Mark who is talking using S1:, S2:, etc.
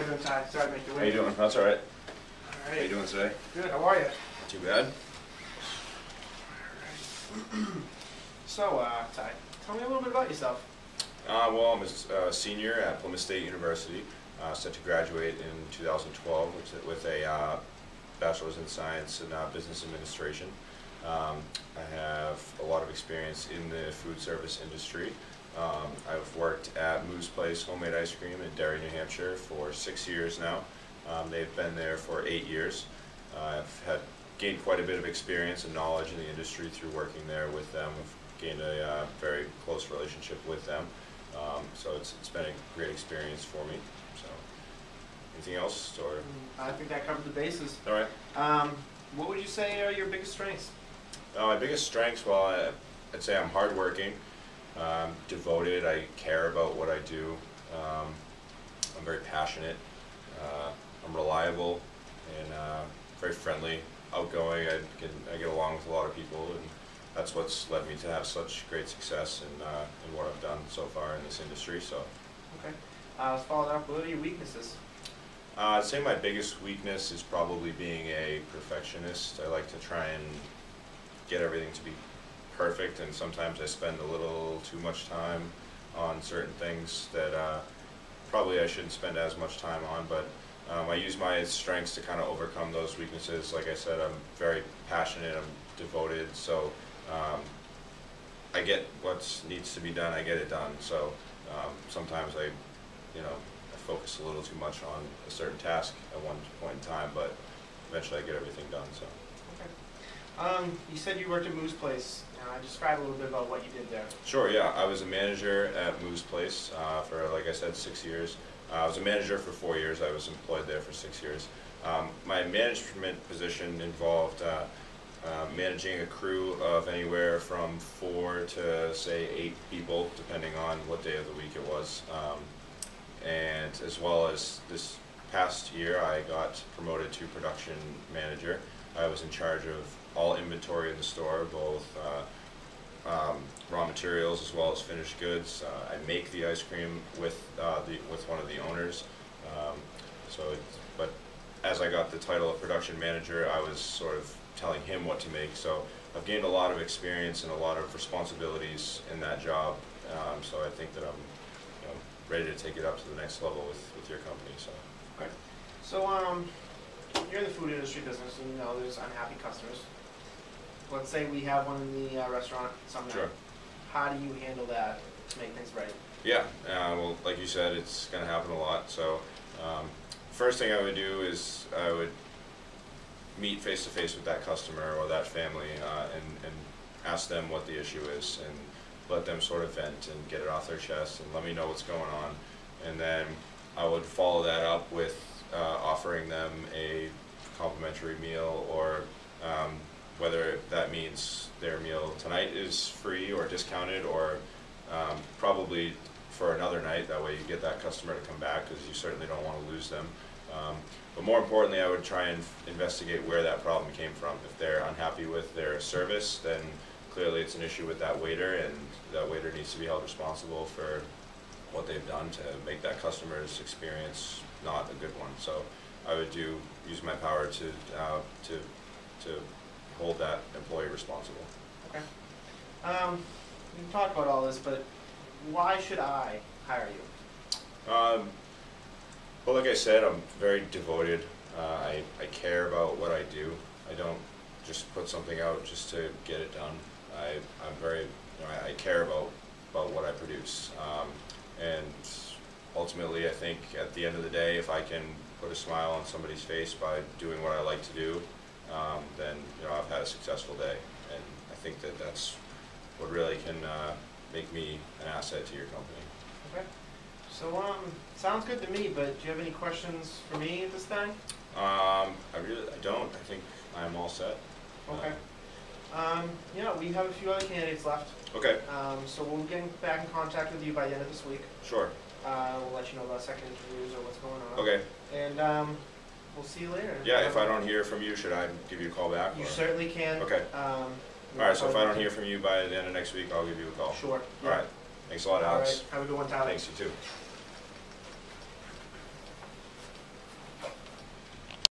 S1: you doing, Ty? Sorry to make you wait.
S2: How you doing? That's all right.
S1: All right.
S2: How you doing today?
S1: Good. How are you?
S2: Not too bad.
S1: So, Ty, tell me a little bit about yourself.
S2: Well, I'm a senior at Plymouth State University, set to graduate in 2012 with a bachelor's in science and business administration. I have a lot of experience in the food service industry. I've worked at Moo's Place Homemade Ice Cream in Derry, New Hampshire for 6 years now. They've been there for 8 years. I've gained quite a bit of experience and knowledge in the industry through working there with them. I've gained a very close relationship with them. So it's been a great experience for me. So, anything else? Or
S1: I think that covered the bases.
S2: all right.
S1: What would you say are your biggest strengths?
S2: My biggest strengths, well, I'd say I'm hardworking, devoted. I care about what I do. I'm very passionate. I'm reliable and very friendly, outgoing. I get along with a lot of people, and that's what's led me to have such great success in what I've done so far in this industry. So,
S1: okay. Let's follow that up. What are your weaknesses?
S2: I'd say my biggest weakness is probably being a perfectionist. I like to try and get everything to be perfect, and sometimes I spend a little too much time on certain things that probably I shouldn't spend as much time on, but I use my strengths to kind of overcome those weaknesses. Like I said, I'm very passionate, I'm devoted, so I get what needs to be done, I get it done. So sometimes I focus a little too much on a certain task at one point in time, but eventually I get everything done. So.
S1: Okay. You said you worked at Moo's Place. Describe a little bit about what you did there.
S2: Sure, yeah. I was a manager at Moo's Place for, like I said, 6 years. I was a manager for 4 years. I was employed there for 6 years. My management position involved managing a crew of anywhere from 4 to, say, 8 people, depending on what day of the week it was. And as well as this past year, I got promoted to production manager. I was in charge of all inventory in the store, both raw materials as well as finished goods. I make the ice cream with one of the owners. But as I got the title of production manager, I was sort of telling him what to make. So I've gained a lot of experience and a lot of responsibilities in that job. So I think that I'm ready to take it up to the next level with your company. So.
S1: Okay. So you're in the food industry business, and you know there's unhappy customers. Let's say we have one in the restaurant someday.
S2: Sure.
S1: How do you handle that to make things right?
S2: Yeah, well, like you said, it's going to happen a lot. So first thing I would do is I would meet face-to-face with that customer or that family and ask them what the issue is and let them sort of vent and get it off their chest and let me know what's going on. And then I would follow that up with offering them a complimentary meal, or whether that means their meal tonight is free or discounted, or probably for another night. That way you get that customer to come back, because you certainly don't want to lose them. But more importantly, I would try and investigate where that problem came from. If they're unhappy with their service, then clearly it's an issue with that waiter, and that waiter needs to be held responsible for what they've done to make that customer's experience not a good one. So I would use my power to hold that employee responsible.
S1: Okay. We can talk about all this, but why should I hire you?
S2: Well, like I said, I'm very devoted. I care about what I do. I don't just put something out just to get it done. I'm very, I care about what I produce. And ultimately, I think at the end of the day, if I can put a smile on somebody's face by doing what I like to do, then I've had a successful day. And I think that that's what really can make me an asset to your company.
S1: Okay. So sounds good to me, but do you have any questions for me at this time?
S2: I don't. I think I'm all set.
S1: Okay. We have a few other candidates left.
S2: Okay.
S1: So we'll get back in contact with you by the end of this week.
S2: Sure.
S1: We'll let you know about second interviews or what's going on.
S2: Okay.
S1: And we'll see you later.
S2: Yeah, if I don't hear from you, should I give you a call back?
S1: You certainly can.
S2: Okay. All right, so if I don't hear from you by the end of next week, I'll give you a call.
S1: Sure.
S2: All right. Thanks a lot, Alex.
S1: All right. Have a good one, Tyler.
S2: Thanks, you too.